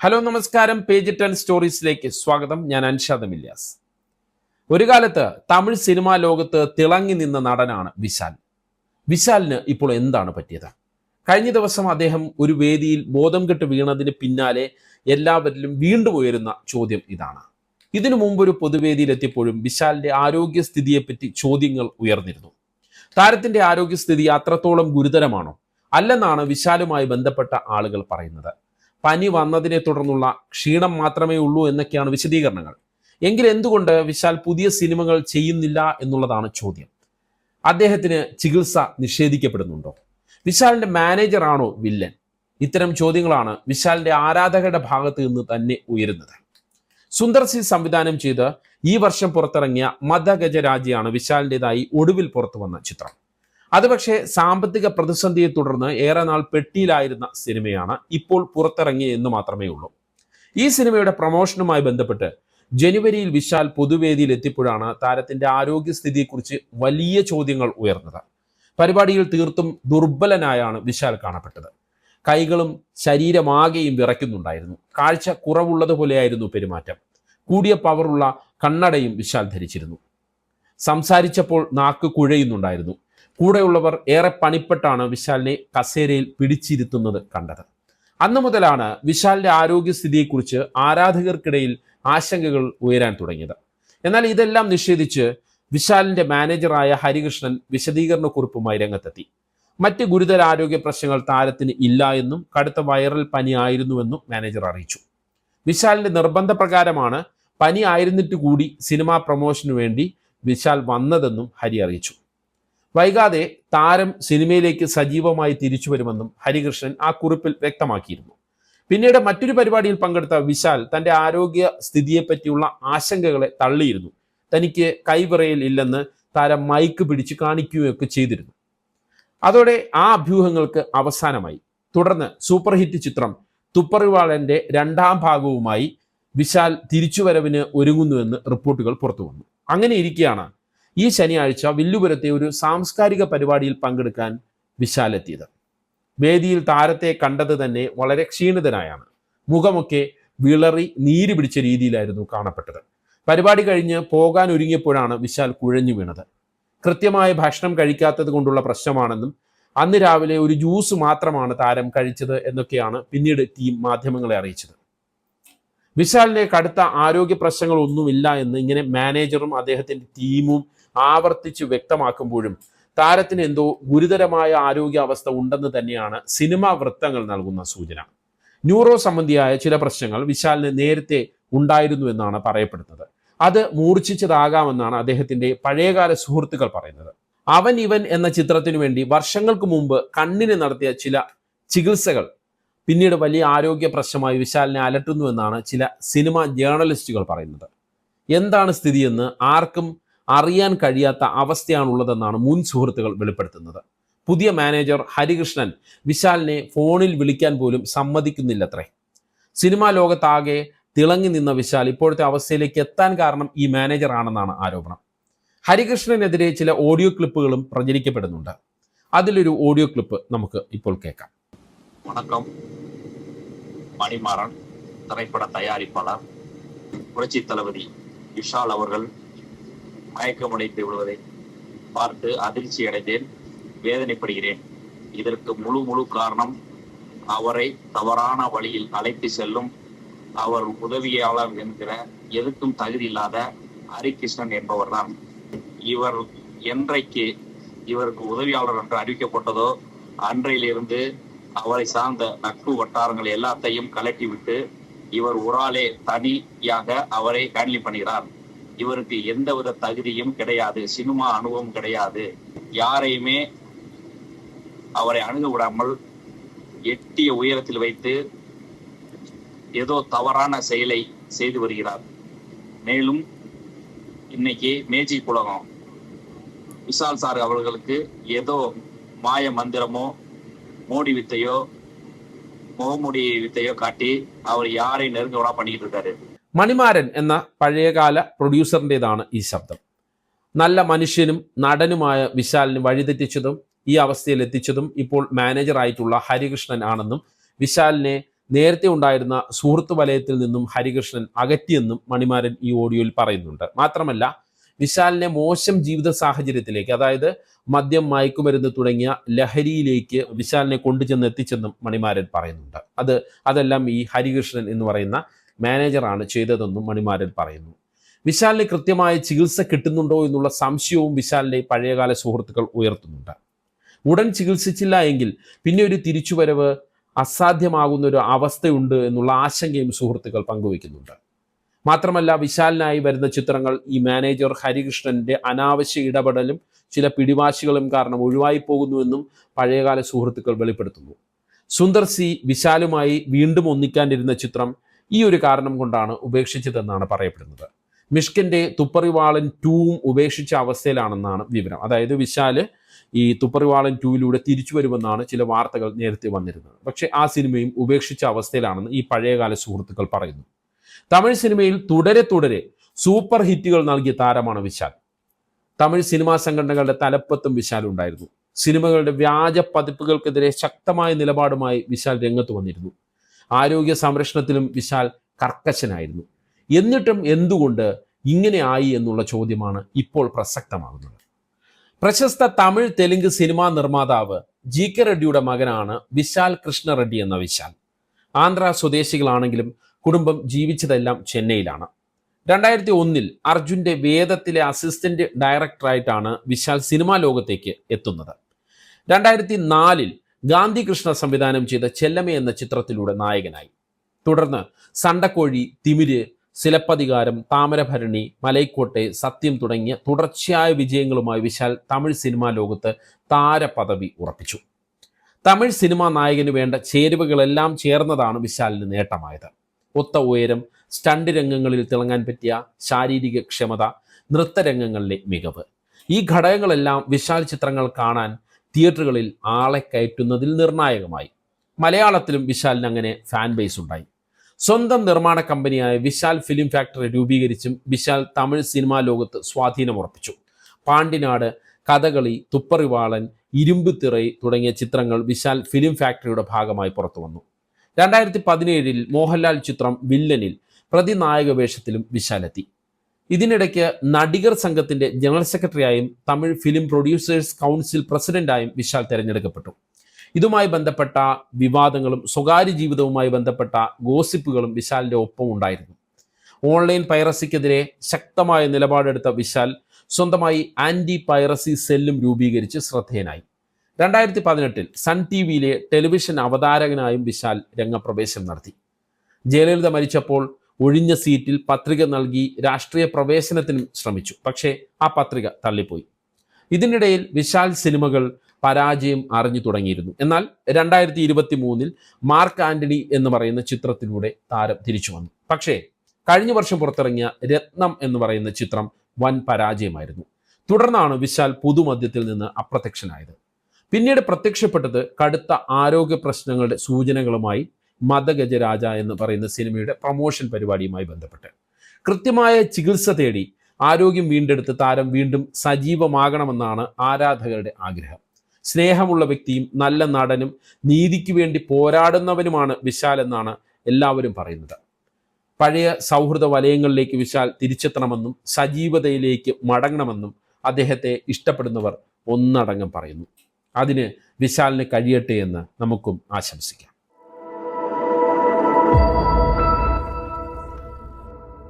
Hello നമസ്കാരം, page 10 സ്റ്റോറീസിലേക്ക് സ്വാഗതം. ഞാൻ അൻഷാദ് മില്യാസ്. ഒരു കാലത്ത് തമിഴ് സിനിമാ ലോകത്ത് തിളങ്ങി നിന്ന നടനാണ് വിശാൽ. വിശാലിന് ഇപ്പോൾ എന്താണ് പറ്റിയത്? കഴിഞ്ഞ ദിവസം അദ്ദേഹം ഒരു വേദിയിൽ ബോധം കെട്ട് വീണതിന് പിന്നാലെ എല്ലാവരിലും വീണ്ടും ഉയരുന്ന ചോദ്യം ഇതാണ്. ഇതിനു മുമ്പ് ഒരു പൊതുവേദിയിലെത്തിയപ്പോഴും വിശാലിന്റെ ആരോഗ്യസ്ഥിതിയെപ്പറ്റി ചോദ്യങ്ങൾ ഉയർന്നിരുന്നു. താരത്തിന്റെ ആരോഗ്യസ്ഥിതി അത്രത്തോളം ഗുരുതരമാണോ അല്ലെന്നാണ് വിശാലുമായി ബന്ധപ്പെട്ട ആളുകൾ പറയുന്നത്. പനി വന്നതിനെ തുടർന്നുള്ള ക്ഷീണം മാത്രമേ ഉള്ളൂ എന്നൊക്കെയാണ് വിശദീകരണങ്ങൾ. എങ്കിൽ എന്തുകൊണ്ട് വിശാൽ പുതിയ സിനിമകൾ ചെയ്യുന്നില്ല എന്നുള്ളതാണ് ചോദ്യം. അദ്ദേഹത്തിന് ചികിത്സ നിഷേധിക്കപ്പെടുന്നുണ്ടോ? വിശാലിന്റെ മാനേജറാണോ വില്ലൻ? ഇത്തരം ചോദ്യങ്ങളാണ് വിശാലിന്റെ ആരാധകരുടെ ഭാഗത്ത് നിന്ന് തന്നെ ഉയരുന്നത്. സുന്ദർ സി സംവിധാനം ചെയ്ത് ഈ വർഷം പുറത്തിറങ്ങിയ മദഗജരാജയാണ് വിശാലിൻ്റെതായി ഒടുവിൽ പുറത്തു വന്ന ചിത്രം. അത് പക്ഷേ സാമ്പത്തിക പ്രതിസന്ധിയെ തുടർന്ന് ഏറെ നാൾ പെട്ടിയിലായിരുന്ന സിനിമയാണ്. ഇപ്പോൾ പുറത്തിറങ്ങി എന്ന് മാത്രമേ ഉള്ളൂ. ഈ സിനിമയുടെ പ്രൊമോഷനുമായി ബന്ധപ്പെട്ട് ജനുവരിയിൽ വിശാൽ പൊതുവേദിയിൽ എത്തിയപ്പോഴാണ് താരത്തിന്റെ ആരോഗ്യസ്ഥിതിയെക്കുറിച്ച് വലിയ ചോദ്യങ്ങൾ ഉയർന്നത്. പരിപാടിയിൽ തീർത്തും ദുർബലനായാണ് വിശാൽ കാണപ്പെട്ടത്. കൈകളും ശരീരമാകെയും വിറയ്ക്കുന്നുണ്ടായിരുന്നു. കാഴ്ച കുറവുള്ളതുപോലെയായിരുന്നു പെരുമാറ്റം. കൂടിയ പവറുള്ള കണ്ണടയും വിശാൽ ധരിച്ചിരുന്നു. സംസാരിച്ചപ്പോൾ നാക്ക് കുഴയുന്നുണ്ടായിരുന്നു. കൂടെയുള്ളവർ ഏറെ പണിപ്പെട്ടാണ് വിശാലിനെ കസേരയിൽ പിടിച്ചിരുത്തുന്നത് കണ്ടത്. അന്നു മുതലാണ് വിശാലിന്റെ ആരോഗ്യസ്ഥിതിയെക്കുറിച്ച് ആരാധകർക്കിടയിൽ ആശങ്കകൾ ഉയരാൻ തുടങ്ങിയത്. എന്നാൽ ഇതെല്ലാം നിഷേധിച്ച് വിശാലിന്റെ മാനേജറായ ഹരികൃഷ്ണൻ വിശദീകരണക്കുറിപ്പുമായി രംഗത്തെത്തി. മറ്റ് ഗുരുതര ആരോഗ്യ പ്രശ്നങ്ങൾ താരത്തിന് ഇല്ല എന്നും കടുത്ത വൈറൽ പനി ആയിരുന്നുവെന്നും മാനേജർ അറിയിച്ചു. വിശാലിന്റെ നിർബന്ധപ്രകാരമാണ് പനി ആയിരുന്നിട്ട് കൂടി സിനിമാ പ്രൊമോഷനു വേണ്ടി വിശാൽ വന്നതെന്നും ഹരി അറിയിച്ചു. വൈകാതെ താരം സിനിമയിലേക്ക് സജീവമായി തിരിച്ചു വരുമെന്നും ഹരികൃഷ്ണൻ ആ കുറിപ്പിൽ വ്യക്തമാക്കിയിരുന്നു. പിന്നീട് മറ്റൊരു പരിപാടിയിൽ പങ്കെടുത്ത വിശാൽ തന്റെ ആരോഗ്യ സ്ഥിതിയെപ്പറ്റിയുള്ള ആശങ്കകളെ തള്ളിയിരുന്നു. തനിക്ക് കൈവിറയൽ ഇല്ലെന്ന് താരം മൈക്ക് പിടിച്ച് കാണിക്കുകയൊക്കെ ചെയ്തിരുന്നു. അതോടെ ആ അഭ്യൂഹങ്ങൾക്ക് അവസാനമായി. തുടർന്ന് സൂപ്പർ ഹിറ്റ് ചിത്രം തുപ്പറിവാളന്റെ രണ്ടാം ഭാഗവുമായി വിശാൽ തിരിച്ചുവരവിന് ഒരുങ്ങുന്നുവെന്ന് റിപ്പോർട്ടുകൾ പുറത്തു വന്നു. അങ്ങനെ ഇരിക്കെയാണ് ഈ ശനിയാഴ്ച വില്ലുപുരത്തെ ഒരു സാംസ്കാരിക പരിപാടിയിൽ പങ്കെടുക്കാൻ വിശാൽ എത്തിയത്. വേദിയിൽ താരത്തെ കണ്ടത് തന്നെ വളരെ ക്ഷീണിതനായാണ്. മുഖമൊക്കെ വിളറി നീര് പിടിച്ച രീതിയിലായിരുന്നു കാണപ്പെട്ടത്. പരിപാടി കഴിഞ്ഞ് പോകാൻ ഒരുങ്ങിയപ്പോഴാണ് വിശാൽ കുഴഞ്ഞു വീണത്. കൃത്യമായ ഭക്ഷണം കഴിക്കാത്തത് കൊണ്ടുള്ള പ്രശ്നമാണെന്നും അന്ന് രാവിലെ ഒരു ജ്യൂസ് മാത്രമാണ് താരം കഴിച്ചത് എന്നൊക്കെയാണ് പിന്നീട് ടീം മാധ്യമങ്ങളെ അറിയിച്ചത്. വിശാലിന്റെ കടുത്ത ആരോഗ്യ പ്രശ്നങ്ങളൊന്നുമില്ല എന്ന് ഇങ്ങനെ മാനേജറും അദ്ദേഹത്തിന്റെ ടീമും ആവർത്തിച്ച് വ്യക്തമാക്കുമ്പോഴും താരത്തിന് എന്തോ ഗുരുതരമായ ആരോഗ്യാവസ്ഥ ഉണ്ടെന്ന് തന്നെയാണ് സിനിമാ വൃത്തങ്ങൾ നൽകുന്ന സൂചന. ന്യൂറോ സംബന്ധിയായ ചില പ്രശ്നങ്ങൾ വിശാലിന് നേരത്തെ ഉണ്ടായിരുന്നു എന്നാണ് പറയപ്പെടുന്നത്. അത് മൂർച്ഛിച്ചതാകാമെന്നാണ് അദ്ദേഹത്തിന്റെ പഴയകാല സുഹൃത്തുക്കൾ പറയുന്നത്. അവൻ ഇവൻ എന്ന ചിത്രത്തിനു വേണ്ടി വർഷങ്ങൾക്ക് മുമ്പ് കണ്ണിന് നടത്തിയ ചില ചികിത്സകൾ പിന്നീട് വലിയ ആരോഗ്യ പ്രശ്നമായി വിശാലിനെ അലട്ടുന്നുവെന്നാണ് ചില സിനിമാ ജേർണലിസ്റ്റുകൾ പറയുന്നത്. എന്താണ് സ്ഥിതിയെന്ന് ആർക്കും അറിയാൻ കഴിയാത്ത അവസ്ഥയാണുള്ളതെന്നാണ് മുൻ സുഹൃത്തുക്കൾ വെളിപ്പെടുത്തുന്നത്. പുതിയ മാനേജർ ഹരികൃഷ്ണൻ വിശാലിനെ ഫോണിൽ വിളിക്കാൻ പോലും സമ്മതിക്കുന്നില്ലത്രേ. സിനിമാ ലോകത്താകെ തിളങ്ങി നിന്ന വിശാൽ ഇപ്പോഴത്തെ അവസ്ഥയിലേക്ക് എത്താൻ കാരണം ഈ മാനേജർ ആണെന്നാണ് ആരോപണം. ഹരികൃഷ്ണനെതിരെ ചില ഓഡിയോ ക്ലിപ്പുകളും പ്രചരിക്കപ്പെടുന്നുണ്ട്. അതിലൊരു ഓഡിയോ ക്ലിപ്പ് നമുക്ക് ഇപ്പോൾ കേൾക്കാം. வணக்கம். மணிமாறன் திரைப்பட தயாரிப்பாளர் புரட்சி தளபதி விஷால் அவர்கள் மயக்கமடைந்து விடுவதை பார்த்து அதிர்ச்சி அடைந்தேன், வேதனைப்படுகிறேன். இதற்கு முழு காரணம் அவரை தவறான வழியில் அழைத்து செல்லும் அவர் உதவியாளர் என்கிற எதுக்கும் தகுதி இல்லாத ஹரிகிருஷ்ணன் என்பவர்தான். இவர் என்றைக்கு இவருக்கு உதவியாளர் என்று அறிவிக்கப்பட்டதோ அன்றையிலிருந்து அவரை சார்ந்த நட்பு வட்டாரங்கள் எல்லாத்தையும் கலட்டி விட்டு இவர் ஒரு ஆளே தனியாக அவரை ஹேண்டில் பண்ணுகிறார். இவருக்கு எந்தவித தகுதியும் கிடையாது, சினிமா அனுபவம் கிடையாது. யாரையுமே அவரை அணுக விடாமல் எட்டிய உயரத்தில் வைத்து ஏதோ தவறான செயலை செய்து வருகிறார். மேலும் இன்னைக்கு மேஜிக் உலகம் விஷால் சார் அவர்களுக்கு ஏதோ மாய மந்திரமோ மோடி வித்தையோ മുഖംമൂടി വിത്തയോ കാട്ടി അവർ യാരെ നെരുങ്ങി പണിയിട്ട് இருக்காரு. മണിമാരൻ എന്ന പഴയകാല പ്രൊഡ്യൂസറിൻ്റെതാണ് ഈ ശബ്ദം. നല്ല മനുഷ്യനും നടനുമായ വിശാലിന് വഴിതെറ്റിച്ചതും ഈ അവസ്ഥയിൽ എത്തിച്ചതും ഇപ്പോൾ മാനേജർ ആയിട്ടുള്ള ഹരികൃഷ്ണൻ ആണെന്നും വിശാലിനെ നേരത്തെ ഉണ്ടായിരുന്ന സുഹൃത്ത് വലയത്തിൽ നിന്നും ഹരികൃഷ്ണൻ അകറ്റിയെന്നും മണിമാരൻ ഈ ഓഡിയോയിൽ പറയുന്നുണ്ട്. മാത്രമല്ല, വിശാലിനെ മോശം ജീവിത സാഹചര്യത്തിലേക്ക്, അതായത് മദ്യം, മയക്കുമരുന്ന് തുടങ്ങിയ ലഹരിയിലേക്ക് വിശാലിനെ കൊണ്ടുചെന്ന് എത്തിച്ചെന്നും മണിമാരൻ പറയുന്നുണ്ട്. അതെല്ലാം ഈ ഹരികൃഷ്ണൻ എന്ന് പറയുന്ന മാനേജറാണ് ചെയ്തതെന്നും മണിമാരൻ പറയുന്നു. വിശാലിന് കൃത്യമായ ചികിത്സ കിട്ടുന്നുണ്ടോ എന്നുള്ള സംശയവും വിശാലിന്റെ പഴയകാല സുഹൃത്തുക്കൾ ഉയർത്തുന്നുണ്ട്. ഉടൻ ചികിത്സിച്ചില്ല എങ്കിൽ പിന്നെ ഒരു തിരിച്ചുവരവ് അസാധ്യമാകുന്ന ഒരു അവസ്ഥയുണ്ട് എന്നുള്ള ആശങ്കയും സുഹൃത്തുക്കൾ പങ്കുവയ്ക്കുന്നുണ്ട്. മാത്രമല്ല, വിശാലിനായി വരുന്ന ചിത്രങ്ങൾ ഈ മാനേജർ ഹരികൃഷ്ണന്റെ അനാവശ്യ ഇടപെടലും ചില പിടിവാശികളും കാരണം ഒഴിവായി പോകുന്നുവെന്നും പഴയകാല സുഹൃത്തുക്കൾ വെളിപ്പെടുത്തുന്നു. സുന്ദർ സി വിശാലുമായി വീണ്ടും ഒന്നിക്കാനിരുന്ന ചിത്രം ഈ ഒരു കാരണം കൊണ്ടാണ് ഉപേക്ഷിച്ചതെന്നാണ് പറയപ്പെടുന്നത്. മിഷ്കിന്റെ തുപ്പറിവാളൻ 2 ഉപേക്ഷിച്ച അവസ്ഥയിലാണെന്നാണ് വിവരം. അതായത് വിശാല് ഈ തുപ്പറിവാളൻ 2 തിരിച്ചു വരുമെന്നാണ് ചില വാർത്തകൾ നേരത്തെ വന്നിരുന്നത്. പക്ഷേ ആ സിനിമയും ഉപേക്ഷിച്ച അവസ്ഥയിലാണെന്ന് ഈ പഴയകാല സുഹൃത്തുക്കൾ പറയുന്നു. തമിഴ് സിനിമയിൽ തുടരെ സൂപ്പർ ഹിറ്റുകൾ നൽകിയ താരമാണ് വിശാൽ. തമിഴ് സിനിമാ സംഘടനകളുടെ തലപ്പത്തും വിശാൽ ഉണ്ടായിരുന്നു. സിനിമകളുടെ വ്യാജ പതിപ്പുകൾക്കെതിരെ ശക്തമായ നിലപാടുമായി വിശാൽ രംഗത്ത് വന്നിരുന്നു. ആരോഗ്യ സംരക്ഷണത്തിലും വിശാൽ കർക്കശനായിരുന്നു. എന്നിട്ടും എന്തുകൊണ്ട് ഇങ്ങനെ ആയി എന്നുള്ള ചോദ്യമാണ് ഇപ്പോൾ പ്രസക്തമാകുന്നത്. പ്രശസ്ത തമിഴ് തെലുങ്ക് സിനിമാ നിർമ്മാതാവ് GK റെഡ്ഡിയുടെ മകനാണ് വിശാൽ കൃഷ്ണ റെഡ്ഡി എന്ന വിശാൽ. ആന്ധ്ര സ്വദേശികളാണെങ്കിലും കുടുംബം ജീവിച്ചതെല്ലാം ചെന്നൈയിലാണ്. 2001 അർജുന്റെ വേദത്തിലെ അസിസ്റ്റന്റ് ഡയറക്ടറായിട്ടാണ് വിശാൽ സിനിമാ ലോകത്തേക്ക് എത്തുന്നത്. 2004 ഗാന്ധി കൃഷ്ണ സംവിധാനം ചെയ്ത ചെല്ലമ്മ എന്ന ചിത്രത്തിലൂടെ നായകനായി. തുടർന്ന് സണ്ടക്കോഴി, തിമിര്, സിലപ്പതികാരം, താമരഭരണി, മലൈക്കോട്ടെ, സത്യം തുടങ്ങിയ തുടർച്ചയായ വിജയങ്ങളുമായി വിശാൽ തമിഴ് സിനിമാ ലോകത്ത് താരപദവി ഉറപ്പിച്ചു. തമിഴ് സിനിമാ നായകന് വേണ്ട ചേരുവകളെല്ലാം ചേർന്നതാണ് വിശാലിന് നേട്ടമായത്. ഒത്ത ഉയരം, സ്റ്റണ്ട് രംഗങ്ങളിൽ തിളങ്ങാൻ പറ്റിയ ശാരീരിക ക്ഷമത, നൃത്തരംഗങ്ങളിലെ മികവ്, ഈ ഘടകങ്ങളെല്ലാം വിശാൽ ചിത്രങ്ങൾ കാണാൻ തിയേറ്ററുകളിൽ ആളെ കയറ്റുന്നതിൽ നിർണായകമായി. മലയാളത്തിലും വിശാലിന് അങ്ങനെ ഫാൻ ബേസ് ഉണ്ടായി. സ്വന്തം നിർമ്മാണ കമ്പനിയായ വിശാൽ ഫിലിം ഫാക്ടറി രൂപീകരിച്ചും വിശാൽ തമിഴ് സിനിമാ ലോകത്ത് സ്വാധീനമുറപ്പിച്ചു. പാണ്ടിനാട്, കഥകളി, തുപ്പറിവാളൻ, ഇരുമ്പുതിറൈ തുടങ്ങിയ ചിത്രങ്ങൾ വിശാൽ ഫിലിം ഫാക്ടറിയുടെ ഭാഗമായി പുറത്തു വന്നു. 2017 മോഹൻലാൽ ചിത്രം വില്ലനിൽ പ്രതിനായക വേഷത്തിലും വിശാലെത്തി. ഇതിനിടയ്ക്ക് നടികർ സംഘത്തിന്റെ ജനറൽ സെക്രട്ടറിയായും തമിഴ് ഫിലിം പ്രൊഡ്യൂസേഴ്സ് കൗൺസിൽ പ്രസിഡന്റായും വിശാൽ തെരഞ്ഞെടുക്കപ്പെട്ടു. ഇതുമായി ബന്ധപ്പെട്ട വിവാദങ്ങളും സ്വകാര്യ ജീവിതവുമായി ബന്ധപ്പെട്ട ഗോസിപ്പുകളും വിശാലിന്റെ ഒപ്പം ഉണ്ടായിരുന്നു. ഓൺലൈൻ പൈറസിക്കെതിരെ ശക്തമായ നിലപാടെടുത്ത വിശാൽ സ്വന്തമായി ആന്റി പൈറസി സെല്ലും രൂപീകരിച്ച് ശ്രദ്ധേയനായി. 2018 സൺ TV-യിലെ ടെലിവിഷൻ അവതാരകനായും വിശാൽ രംഗപ്രവേശം നടത്തി. ജയലളിത മരിച്ചപ്പോൾ ഒഴിഞ്ഞ സീറ്റിൽ പത്രിക നൽകി രാഷ്ട്രീയ പ്രവേശനത്തിനും ശ്രമിച്ചു. പക്ഷേ ആ പത്രിക തള്ളിപ്പോയി. ഇതിനിടയിൽ വിശാൽ സിനിമകൾ പരാജയം അറിഞ്ഞു തുടങ്ങിയിരുന്നു. എന്നാൽ 2023 മാർക്ക് ആന്റണി എന്ന് പറയുന്ന ചിത്രത്തിലൂടെ താരം തിരിച്ചു വന്നു. പക്ഷേ കഴിഞ്ഞ വർഷം പുറത്തിറങ്ങിയ രത്നം എന്ന് പറയുന്ന ചിത്രം വൻ പരാജയമായിരുന്നു. തുടർന്നാണ് വിശാൽ പുതുമദ്യത്തിൽ നിന്ന് അപ്രത്യക്ഷനായത്. പിന്നീട് പ്രത്യക്ഷപ്പെട്ടത് കടുത്ത ആരോഗ്യ പ്രശ്നങ്ങളുടെ സൂചനകളുമായി മദഗജരാജ എന്ന് പറയുന്ന സിനിമയുടെ പ്രൊമോഷൻ പരിപാടിയുമായി ബന്ധപ്പെട്ട് കൃത്യമായ ചികിത്സ തേടി ആരോഗ്യം വീണ്ടെടുത്ത് താരം വീണ്ടും സജീവമാകണമെന്നാണ് ആരാധകരുടെ ആഗ്രഹം. സ്നേഹമുള്ള വ്യക്തിയും നല്ല നടനും നീതിക്ക് വേണ്ടി പോരാടുന്നവനുമാണ് വിശാൽ എന്നാണ് എല്ലാവരും പറയുന്നത്. പഴയ സൗഹൃദ വലയങ്ങളിലേക്ക് വിശാൽ തിരിച്ചെത്തണമെന്നും സജീവതയിലേക്ക് മടങ്ങണമെന്നും അദ്ദേഹത്തെ ഇഷ്ടപ്പെടുന്നവർ ഒന്നടങ്കം പറയുന്നു. അതിന് വിശാലിന് കഴിയട്ടെ എന്ന് നമുക്കും ആശംസിക്കാം.